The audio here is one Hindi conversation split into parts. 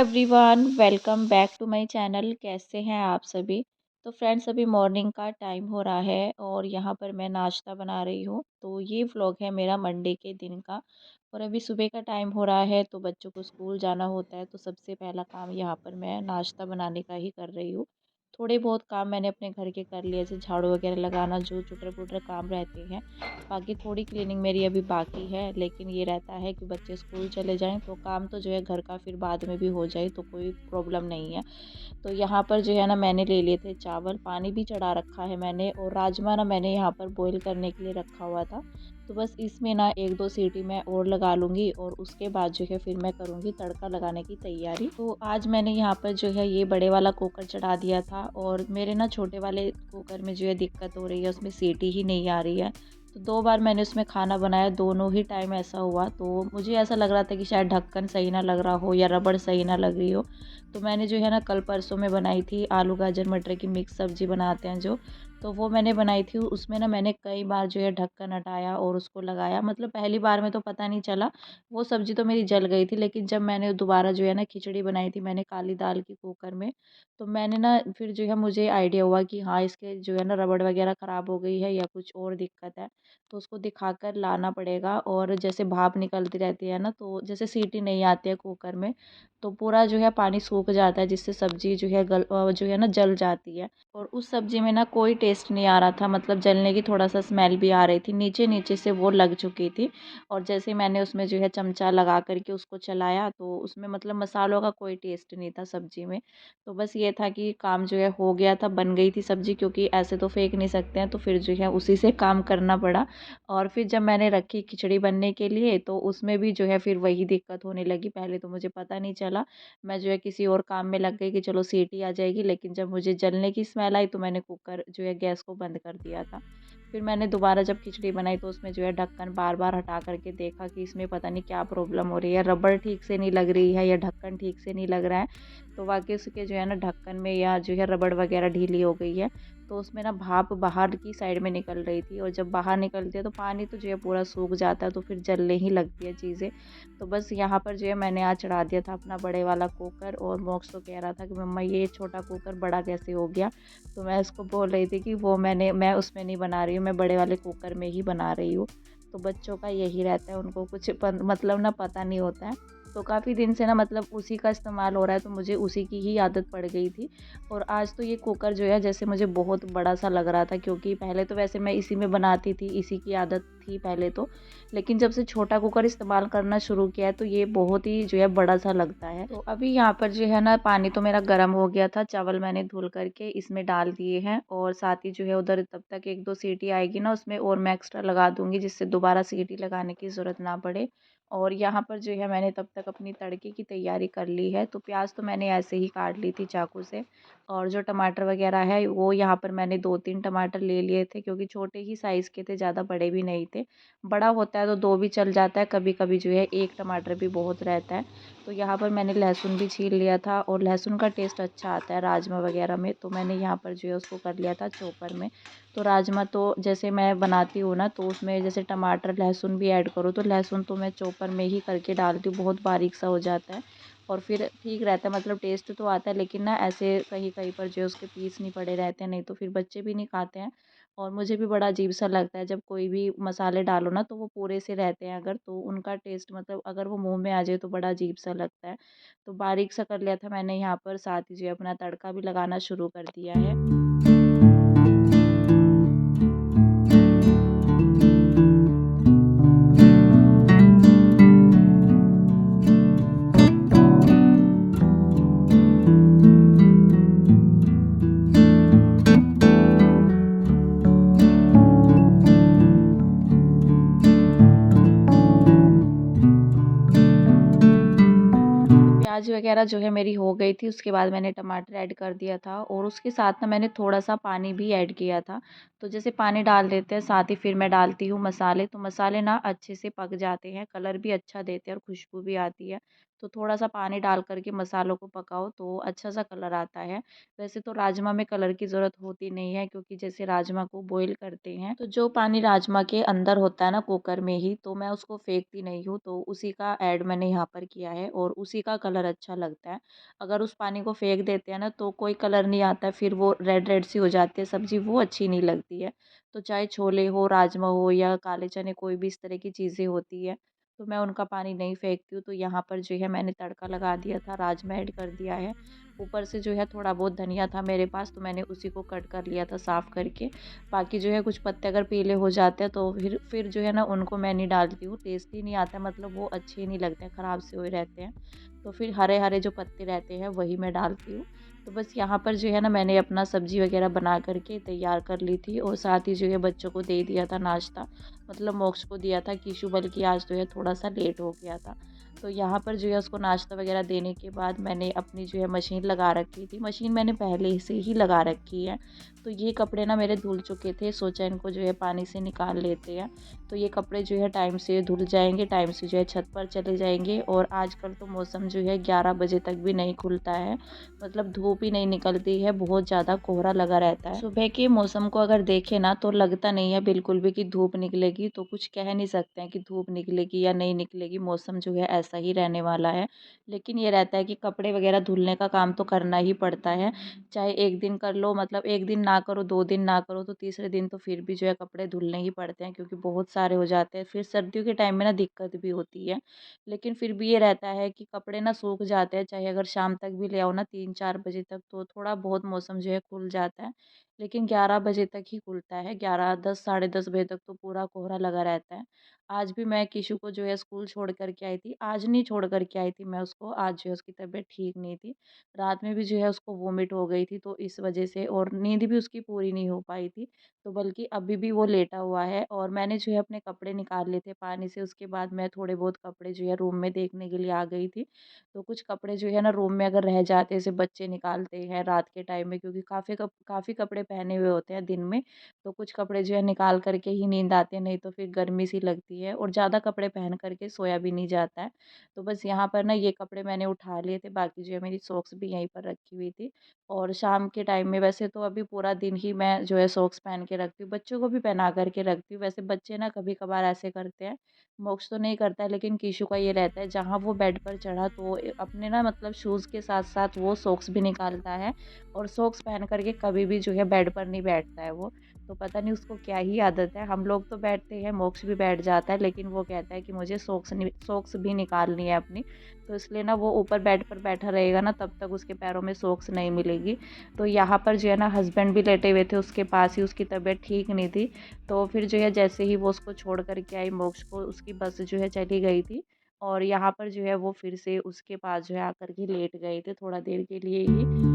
Everyone, welcome back to my channel. कैसे हैं आप सभी। तो फ्रेंड्स, अभी मॉर्निंग का टाइम हो रहा है और यहाँ पर मैं नाश्ता बना रही हूँ। तो ये व्लॉग है मेरा मंडे के दिन का। और अभी सुबह का टाइम हो रहा है तो बच्चों को स्कूल जाना होता है, तो सबसे पहला काम यहाँ पर मैं नाश्ता बनाने का ही कर रही हूँ। थोड़े बहुत काम मैंने अपने घर के कर लिए, जैसे झाड़ू वगैरह लगाना, जो चुटर पुटर काम रहते हैं। बाकी थोड़ी क्लीनिंग मेरी अभी बाकी है, लेकिन ये रहता है कि बच्चे स्कूल चले जाएं तो काम तो जो है घर का फिर बाद में भी हो जाए तो कोई प्रॉब्लम नहीं है। तो यहाँ पर जो है ना, मैंने ले लिए थे चावल, पानी भी चढ़ा रखा है मैंने, और राजमा ना मैंने यहाँ पर बॉईल करने के लिए रखा हुआ था। तो बस इसमें ना एक दो सीटी मैं और लगा लूँगी और उसके बाद जो है फिर मैं करूँगी तड़का लगाने की तैयारी। तो आज मैंने यहाँ पर जो है ये बड़े वाला कुकर चढ़ा दिया था, और मेरे ना छोटे वाले कुकर में जो है दिक्कत हो रही है, उसमें सीटी ही नहीं आ रही है। तो 2 बार मैंने उसमें खाना बनाया, दोनों ही टाइम ऐसा हुआ। तो मुझे ऐसा लग रहा था कि शायद ढक्कन सही ना लग रहा हो या रबड़ सही ना लग रही हो। तो मैंने जो है ना कल परसों में बनाई थी आलू गाजर मटर की मिक्स सब्ज़ी बनाते हैं जो, तो वो मैंने बनाई थी। उसमें ना मैंने कई बार जो है ढक्कन हटाया और उसको लगाया, मतलब पहली बार में तो पता नहीं चला, वो सब्ज़ी तो मेरी जल गई थी। लेकिन जब मैंने दोबारा जो है ना खिचड़ी बनाई थी मैंने काली दाल की कुकर में, तो मैंने ना फिर जो है मुझे आइडिया हुआ कि हाँ, इसके जो है ना रबड़ वगैरह ख़राब हो गई है या कुछ और दिक्कत है। तो उसको दिखाकर लाना पड़ेगा। और जैसे भाप निकलती रहती है ना, तो जैसे सीटी नहीं आती है कुकर में, तो पूरा जो है पानी सूख जाता है, जिससे सब्ज़ी जो है जो है ना जल जाती है। और उस सब्ज़ी में ना कोई टेस्ट नहीं आ रहा था, मतलब जलने की थोड़ा सा स्मेल भी आ रही थी, नीचे नीचे से वो लग चुकी थी। और जैसे मैंने उसमें जो है चमचा लगा करके उसको चलाया, तो उसमें मतलब मसालों का कोई टेस्ट नहीं था सब्ज़ी में। तो बस ये था कि काम जो है हो गया था, बन गई थी सब्ज़ी, क्योंकि ऐसे तो फेंक नहीं सकते हैं, तो फिर जो है उसी से काम करना पड़ा। और फिर जब मैंने रखी खिचड़ी बनने के लिए, तो उसमें भी जो है फिर वही दिक्कत होने लगी। पहले तो मुझे पता नहीं चला, मैं जो है किसी और काम में लग गई कि चलो सीटी आ जाएगी, लेकिन जब मुझे जलने की स्मेल आई तो मैंने कुकर जो है गैस को बंद कर दिया था। फिर मैंने दोबारा जब खिचड़ी बनाई तो उसमें जो है ढक्कन बार बार हटा करके देखा कि इसमें पता नहीं क्या प्रॉब्लम हो रही है, रबड़ ठीक से नहीं लग रही है या ढक्कन ठीक से नहीं लग रहा है। तो वाकई उसके जो है ना ढक्कन में या जो है रबड़ वगैरह ढीली हो गई है। तो उसमें ना भाप बाहर की साइड में निकल रही थी, और जब बाहर निकलती है तो पानी तो जो है पूरा सूख जाता है, तो फिर जलने ही लगती है चीज़ें। तो बस यहाँ पर जो है मैंने आज चढ़ा दिया था अपना बड़े वाला कुकर, और मोक्ष तो कह रहा था कि मम्मा ये छोटा कुकर बड़ा कैसे हो गया। तो मैं उसको बोल रही थी कि वो मैं उसमें नहीं बना रही हूँ, मैं बड़े वाले कुकर में ही बना रही हूँ। तो बच्चों का यही रहता है, उनको कुछ मतलब ना पता नहीं होता है। तो काफ़ी दिन से ना मतलब उसी का इस्तेमाल हो रहा है, तो मुझे उसी की ही आदत पड़ गई थी। और आज तो ये कुकर जो है जैसे मुझे बहुत बड़ा सा लग रहा था, क्योंकि पहले तो वैसे मैं इसी में बनाती थी, इसी की आदत थी पहले तो। लेकिन जब से छोटा कुकर इस्तेमाल करना शुरू किया है तो ये बहुत ही जो है बड़ा सा लगता है। तो अभी यहाँ पर जो है ना पानी तो मेरा गर्म हो गया था, चावल मैंने धुल करके इसमें डाल दिए हैं, और साथ ही जो है उधर तब तक एक दो सीटी आएगी ना उसमें, और मैं एक्स्ट्रा लगा दूंगी जिससे दोबारा सीटी लगाने की ज़रूरत ना पड़े। और यहाँ पर जो है मैंने तब तक अपनी तड़के की तैयारी कर ली है। तो प्याज तो मैंने ऐसे ही काट ली थी चाकू से, और जो टमाटर वगैरह है वो यहाँ पर मैंने 2-3 टमाटर ले लिए थे, क्योंकि छोटे ही साइज़ के थे, ज़्यादा बड़े भी नहीं थे। बड़ा होता है तो 2 भी चल जाता है, कभी कभी जो है 1 टमाटर भी बहुत रहता है। तो यहाँ पर मैंने लहसुन भी छील लिया था, और लहसुन का टेस्ट अच्छा आता है राजमा वगैरह में, तो मैंने यहाँ पर जो है उसको कर लिया था चॉपर में। तो राजमा तो जैसे मैं बनाती हूँ ना, तो उसमें जैसे टमाटर लहसुन भी ऐड करो, तो लहसुन तो मैं चॉपर में ही करके डालती हूँ, बहुत बारीक सा हो जाता है। और फिर ठीक रहता है, मतलब टेस्ट तो आता है, लेकिन ना ऐसे कहीं कहीं पर जो है उसके पीस नहीं पड़े रहते हैं, नहीं तो फिर बच्चे भी नहीं खाते हैं। और मुझे भी बड़ा अजीब सा लगता है जब कोई भी मसाले डालो ना तो वो पूरे से रहते हैं, अगर तो उनका टेस्ट मतलब अगर वो मुंह में आ जाए तो बड़ा अजीब सा लगता है। तो बारीक सा कर लिया था मैंने यहाँ पर, साथ ही जो है अपना तड़का भी लगाना शुरू कर दिया है। प्याज वगैरह जो है मेरी हो गई थी, उसके बाद मैंने टमाटर ऐड कर दिया था, और उसके साथ ना मैंने थोड़ा सा पानी भी ऐड किया था। तो जैसे पानी डाल देते हैं, साथ ही फिर मैं डालती हूँ मसाले, तो मसाले ना अच्छे से पक जाते हैं, कलर भी अच्छा देते हैं और खुशबू भी आती है। तो थोड़ा-सा पानी डाल कर के मसालों को पकाओ तो अच्छा-सा कलर आता है। वैसे तो राजमा में कलर की ज़रूरत होती नहीं है, क्योंकि जैसे राजमा को बॉयल करते हैं, तो जो पानी राजमा के अंदर होता है ना कुकर में ही, तो मैं उसको फेंकती नहीं हूँ, तो उसी का ऐड मैंने यहाँ पर किया है और उसी का कलर अच्छा लगता है। अगर उस पानी को फेंक देते हैं ना तो कोई कलर नहीं आता है, फिर वो रेड रेड सी हो जाती है सब्ज़ी, वो अच्छी नहीं लगती है। तो चाहे छोले हो, राजमा हो या काले चने, कोई भी इस तरह की चीज़ें होती है, तो मैं उनका पानी नहीं फेंकती हूँ। तो यहाँ पर जो है मैंने तड़का लगा दिया था, राजमा ऐड कर दिया है। ऊपर से जो है थोड़ा बहुत धनिया था मेरे पास, तो मैंने उसी को कट कर लिया था साफ़ करके। बाकी जो है कुछ पत्ते अगर पीले हो जाते हैं तो फिर जो है ना उनको मैं नहीं डालती हूँ, टेस्ट ही नहीं आता है, मतलब वो अच्छे ही नहीं लगते हैं, ख़राब से हुए रहते हैं। तो फिर हरे-हरे जो पत्ते रहते हैं वही मैं डालती हूँ। तो बस यहाँ पर जो है ना मैंने अपना सब्ज़ी वग़ैरह बना कर के तैयार कर ली थी और साथ ही जो है बच्चों को दे दिया था नाश्ता। मतलब मोक्ष को दिया था, किशु बल्कि आज जो है थोड़ा-सा लेट हो गया था। तो यहाँ पर जो है उसको नाश्ता वग़ैरह देने के बाद मैंने अपनी जो है मशीन लगा रखी थी। मशीन मैंने पहले से ही लगा रखी है। तो ये कपड़े ना मेरे धुल चुके थे, सोचा इनको जो है पानी से निकाल लेते हैं। तो ये कपड़े जो है टाइम से धुल जाएँगे, टाइम से जो है छत पर चले जाएँगे और आजकल तो मौसम जो है 11 बजे तक भी नहीं खुलता है। मतलब धूप ही नहीं निकलती है, बहुत ज़्यादा कोहरा लगा रहता है। सुबह के मौसम को अगर देखें ना तो लगता नहीं है बिल्कुल भी कि धूप निकलेगी, तो कुछ कह नहीं सकते हैं कि धूप निकलेगी या नहीं निकलेगी, मौसम जो है ऐसा ही रहने वाला है। लेकिन ये रहता है कि कपड़े वगैरह धुलने का काम तो करना ही पड़ता है, चाहे 1 दिन कर लो, मतलब 1 दिन ना करो, 2 दिन ना करो, तो तीसरे दिन तो फिर भी जो है कपड़े धुलने ही पड़ते हैं, क्योंकि बहुत सारे हो जाते हैं। फिर सर्दियों के टाइम में ना दिक्कत भी होती है, लेकिन फिर भी ये रहता है कि कपड़े ना सूख जाते हैं, चाहे अगर शाम तक भी ले आओ ना 3-4 बजे तक, तो थोड़ा बहुत मौसम जो है खुल जाता है। लेकिन 11 बजे तक ही खुलता है, 11, 10, साढ़े 10 बजे तक तो पूरा कोहरा लगा रहता है। आज भी मैं किशु को जो है स्कूल छोड़ कर के आई थी, आज नहीं छोड़ कर के आई थी मैं उसको, आज जो है उसकी तबीयत ठीक नहीं थी। रात में भी जो है उसको वॉमिट हो गई थी, तो इस वजह से और नींद भी उसकी पूरी नहीं हो पाई थी। तो बल्कि अभी भी वो लेटा हुआ है और मैंने जो है अपने कपड़े निकाल लिए थे पानी से, उसके बाद मैं थोड़े बहुत कपड़े जो है रूम में देखने के लिए आ गई थी। तो कुछ कपड़े जो है ना रूम में अगर रह जाते हैं, जैसे बच्चे निकालते हैं रात के टाइम में, क्योंकि काफ़ी कपड़े पहने हुए होते हैं दिन में, तो कुछ कपड़े जो है निकाल कर के ही नींद आती है, नहीं तो फिर गर्मी सी लगती है और ज़्यादा कपड़े पहन कर के सोया भी नहीं जाता है। तो बस यहाँ पर ना ये कपड़े मैंने उठा लिए थे, बाकी जो है मेरी सॉक्स भी यहीं पर रखी हुई थी। और शाम के टाइम में वैसे तो अभी पूरा दिन ही मैं जो है सॉक्स पहन के रखती हूँ, बच्चों को भी पहना कर के रखती हूँ। वैसे बच्चे ना कभी-कभार ऐसे करते हैं, मोक्ष तो नहीं करता है, लेकिन कीशु का ये रहता है जहाँ वो बेड पर चढ़ा तो अपने ना मतलब शूज़ के साथ-साथ वो सॉक्स भी निकालता है और सॉक्स पहन कर के कभी भी जो है बेड पर नहीं बैठता है वो। तो पता नहीं उसको क्या ही आदत है, हम लोग तो बैठते हैं, मोक्ष भी बैठ जाता है, लेकिन वो कहता है कि मुझे सॉक्स भी निकालनी है अपनी। तो इसलिए ना वो ऊपर बेड पर बैठा रहेगा ना तब तक उसके पैरों में सॉक्स नहीं मिलेगी। तो यहाँ पर जो है ना हस्बैंड भी लेटे हुए थे उसके पास ही, उसकी तबीयत ठीक नहीं थी। तो फिर जो है जैसे ही वो उसको छोड़ कर के आई मोक्ष को, उसकी बस जो है चली गई थी और यहाँ पर जो है वो फिर से उसके पास जो है आकर के लेट गए थे थोड़ा देर के लिए ही।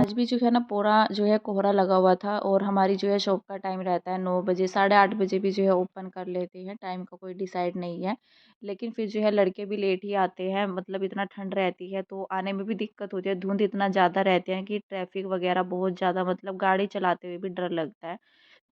आज भी जो है ना पूरा जो है कोहरा लगा हुआ था और हमारी जो है शॉप का टाइम रहता है 9 बजे, साढ़े 8 बजे भी जो है ओपन कर लेते हैं, टाइम का कोई डिसाइड नहीं है। लेकिन फिर जो है लड़के भी लेट ही आते हैं, मतलब इतना ठंड रहती है तो आने में भी दिक्कत होती है, धुंध इतना ज़्यादा रहते हैं कि ट्रैफिक वगैरह बहुत ज़्यादा, मतलब गाड़ी चलाते हुए भी डर लगता है।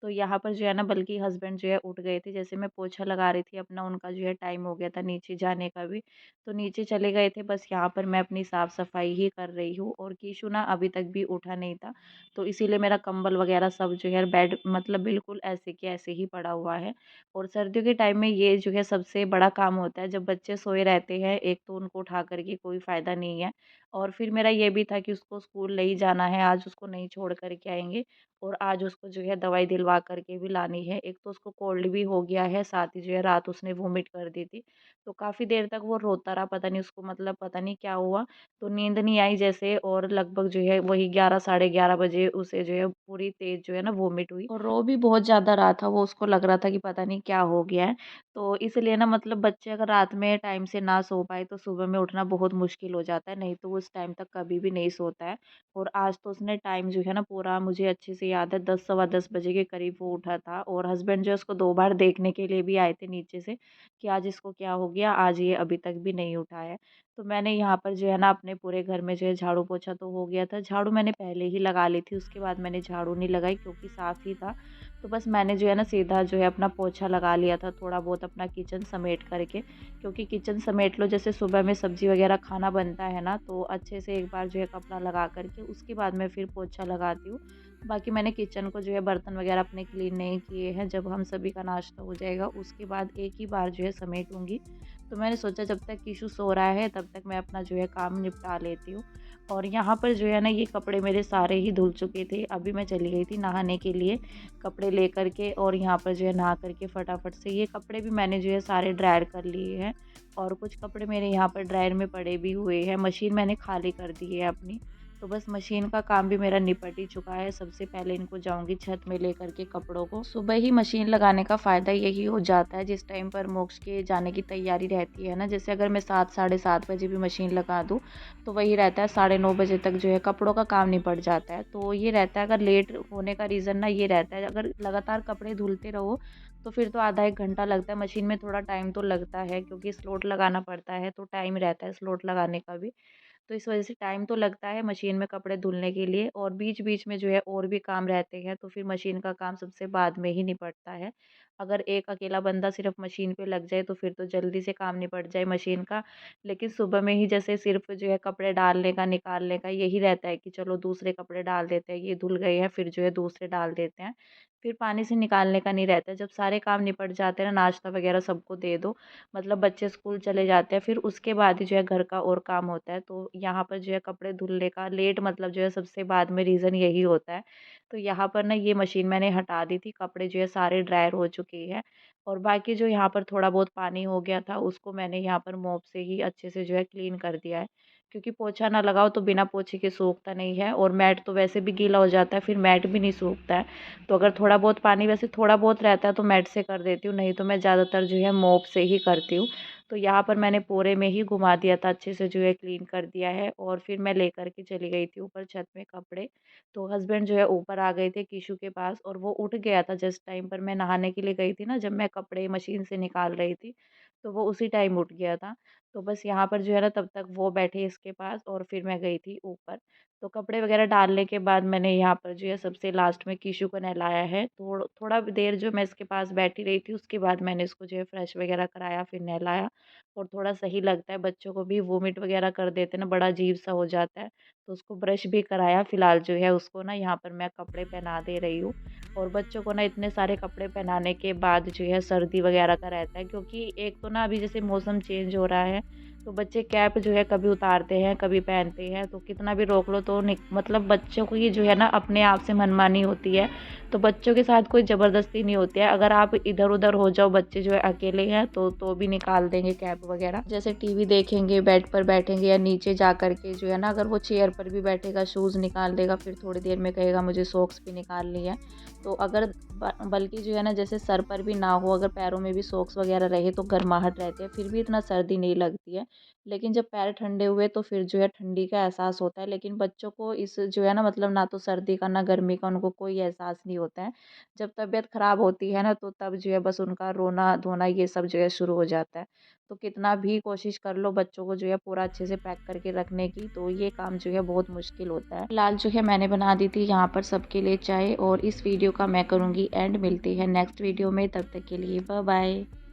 तो यहाँ पर जो है ना बल्कि हस्बैंड जो है उठ गए थे, जैसे मैं पोछा लगा रही थी अपना, उनका जो है टाइम हो गया था नीचे जाने का भी, तो नीचे चले गए थे। बस यहाँ पर मैं अपनी साफ़ सफाई ही कर रही हूँ और कीशु ना अभी तक भी उठा नहीं था, तो इसीलिए मेरा कंबल वगैरह सब जो है बेड मतलब बिल्कुल ऐसे के ऐसे ही पड़ा हुआ है। और सर्दियों के टाइम में ये जो है सबसे बड़ा काम होता है, जब बच्चे सोए रहते हैं, एक तो उनको उठा करके कोई फ़ायदा नहीं है, और फिर मेरा ये भी था कि उसको स्कूल नहीं जाना है, आज उसको नहीं छोड़ कर के आएँगे और आज उसको जो है दवाई दिलवा कर के भी लानी है। एक तो उसको कोल्ड भी हो गया है, साथ ही जो है रात उसने वॉमिट कर दी थी। तो काफ़ी देर तक वो रोता रहा, पता नहीं उसको मतलब पता नहीं क्या हुआ, तो नींद नहीं आई जैसे, और लगभग जो है वही 11 साढ़े 11 बजे उसे जो है पूरी तेज़ जो है ना वॉमिट हुई और रो भी बहुत ज़्यादा रहा था वो, उसको लग रहा था कि पता नहीं क्या हो गया है। तो इसलिए ना मतलब बच्चे अगर रात में टाइम से ना सो पाए तो सुबह में उठना बहुत मुश्किल हो जाता है, नहीं तो वो उस टाइम तक कभी भी नहीं सोता है। और आज तो उसने टाइम जो है ना पूरा मुझे अच्छे से याद है, 10 सवा 10 बजे के करीब वो उठा था और हस्बैंड जो है उसको 2 बार देखने के लिए भी आए थे नीचे से कि आज इसको क्या हो गया, आज ये अभी तक भी नहीं उठा है। तो मैंने यहाँ पर जो है ना अपने पूरे घर में जो है झाड़ू पोछा तो हो गया था, झाड़ू मैंने पहले ही लगा ली थी, उसके बाद मैंने झाड़ू नहीं लगाई क्योंकि साफ़ ही था। तो बस मैंने जो है ना सीधा जो है अपना पोछा लगा लिया था, थोड़ा बहुत अपना किचन समेट करके, क्योंकि किचन समेट लो जैसे सुबह में सब्ज़ी वग़ैरह खाना बनता है ना, तो अच्छे से एक बार जो है कपड़ा लगा कर के उसके बाद मैं फिर पोछा लगाती हूँ। बाकी मैंने किचन को जो है बर्तन वग़ैरह अपने क्लीन नहीं किए हैं, जब हम सभी का नाश्ता हो जाएगा उसके बाद एक ही बार जो है समेटूँगी। तो मैंने सोचा जब तक कीशु सो रहा है तब तक मैं अपना जो है काम निपटा लेती हूँ। और यहाँ पर जो है ना ये कपड़े मेरे सारे ही धुल चुके थे, अभी मैं चली गई थी नहाने के लिए कपड़े लेकर के, और यहाँ पर जो है नहा कर के फटाफट से ये कपड़े भी मैंने जो है सारे ड्रायर कर लिए हैं और कुछ कपड़े मेरे यहाँ पर ड्रायर में पड़े भी हुए हैं, मशीन मैंने खाली कर दी है अपनी। तो बस मशीन का काम भी मेरा निपट ही चुका है, सबसे पहले इनको जाऊँगी छत में लेकर के कपड़ों को। सुबह ही मशीन लगाने का फ़ायदा यही हो जाता है जिस टाइम पर मोक्ष के जाने की तैयारी रहती है ना, जैसे अगर मैं 7 साढ़े 7 बजे भी मशीन लगा दूँ, तो वही रहता है साढ़े 9 बजे तक जो है कपड़ों का काम निपट जाता है। तो ये रहता है, अगर लेट होने का रीज़न ना ये रहता है, अगर लगातार कपड़े धुलते रहो तो फिर तो आधा 1 घंटा लगता है, मशीन में थोड़ा टाइम तो लगता है क्योंकि स्लॉट लगाना पड़ता है, तो टाइम रहता है स्लॉट लगाने का भी। तो इस वज़ह से टाइम तो लगता है मशीन में कपड़े धुलने के लिए, और बीच-बीच में जो है और भी काम रहते हैं, तो फिर मशीन का काम सबसे बाद में ही निपटता है। अगर एक अकेला बंदा सिर्फ़ मशीन पे लग जाए तो फिर तो जल्दी से काम निपट जाए मशीन का। लेकिन सुबह में ही जैसे सिर्फ़ जो है कपड़े डालने का, निकालने का यही रहता है कि चलो दूसरे कपड़े डाल देते हैं, ये धुल गए हैं फिर जो है दूसरे डाल देते हैं। फिर पानी से निकालने का नहीं रहता है, जब सारे काम निपट जाते हैं ना, नाश्ता वग़ैरह सबको दे दो, मतलब बच्चे स्कूल चले जाते हैं, फिर उसके बाद ही जो है घर का और काम होता है। तो यहाँ पर जो है कपड़े धुलने का लेट मतलब जो है सबसे बाद में रीज़न यही होता है। तो यहाँ पर ना ये मशीन मैंने हटा दी थी, कपड़े जो है सारे ड्रायर हो चुके हैं, और बाकी जो यहाँ पर थोड़ा बहुत पानी हो गया था उसको मैंने यहाँ पर मोप से ही अच्छे से जो है क्लीन कर दिया है। क्योंकि पोछा ना लगाओ तो बिना पोछे के सूखता नहीं है, और मैट तो वैसे भी गीला हो जाता है, फिर मैट भी नहीं सूखता है। तो अगर थोड़ा बहुत पानी वैसे थोड़ा बहुत रहता है तो मैट से कर देती हूँ, नहीं तो मैं ज़्यादातर जो है मोप से ही करती हूँ। तो यहाँ पर मैंने पूरे में ही घुमा दिया था, अच्छे से जो है क्लीन कर दिया है, और फिर मैं लेकर के चली गई थी ऊपर छत में कपड़े। तो हस्बैंड जो है ऊपर आ गए थे कीशु के पास, और वो उठ गया था जिस टाइम पर मैं नहाने के लिए गई थी ना, जब मैं कपड़े मशीन से निकाल रही थी, तो वो उसी टाइम उठ गया था। तो बस यहाँ पर जो है ना तब तक वो बैठे इसके पास और फिर मैं गई थी ऊपर। तो कपड़े वगैरह डालने के बाद मैंने यहाँ पर जो है सबसे लास्ट में कीशु को नहलाया है। थोड़ा देर जो मैं इसके पास बैठी रही थी, उसके बाद मैंने इसको जो है फ्रेश वगैरह कराया, फिर नहलाया, और थोड़ा सही लगता है, बच्चों को भी वॉमिट वगैरह कर देते हैं ना, बड़ा अजीब-सा हो जाता है। तो उसको ब्रश भी कराया, फिलहाल जो है उसको ना यहाँ पर मैं कपड़े पहना दे रही हूँ। और बच्चों को ना इतने सारे कपड़े पहनाने के बाद जो है सर्दी वगैरह का रहता है, क्योंकि एक तो ना अभी जैसे मौसम चेंज हो रहा है, तो बच्चे कैप जो है कभी उतारते हैं, कभी पहनते हैं, तो कितना भी रोक लो तो मतलब बच्चों को ये जो है ना अपने आप से मनमानी होती है। तो बच्चों के साथ कोई ज़बरदस्ती नहीं होती है, अगर आप इधर-उधर हो जाओ, बच्चे जो है अकेले हैं तो भी निकाल देंगे कैप वगैरह। जैसे टीवी देखेंगे, बेड पर बैठेंगे या नीचे जा कर के जो है ना, अगर वो चेयर पर भी बैठेगा, शूज़ निकाल देगा, फिर थोड़ी देर में कहेगा मुझे सॉक्स भी निकालनी है। तो अगर बल्कि जो है ना जैसे सर पर भी ना हो, अगर पैरों में भी सॉक्स वगैरह रहे तो गर्माहट रहती है, फिर भी इतना सर्दी नहीं लगती है। लेकिन जब पैर ठंडे हुए तो फिर जो है ठंडी का एहसास होता है, लेकिन बच्चों को इस जो है ना मतलब ना तो सर्दी का ना गर्मी का उनको कोई एहसास नहीं होता है। जब तबीयत ख़राब होती है ना तो तब जो है बस उनका रोना-धोना ये सब जो है शुरू हो जाता है। तो कितना भी कोशिश कर लो बच्चों को जो है पूरा अच्छे से पैक करके रखने की, तो ये काम जो है बहुत मुश्किल होता है। फिलहाल जो है मैंने बना दी थी यहाँ पर सबके लिए चाय, और इस वीडियो का मैं करूँगी एंड। मिलती है नेक्स्ट वीडियो में, तब तक के लिए बाय बाय।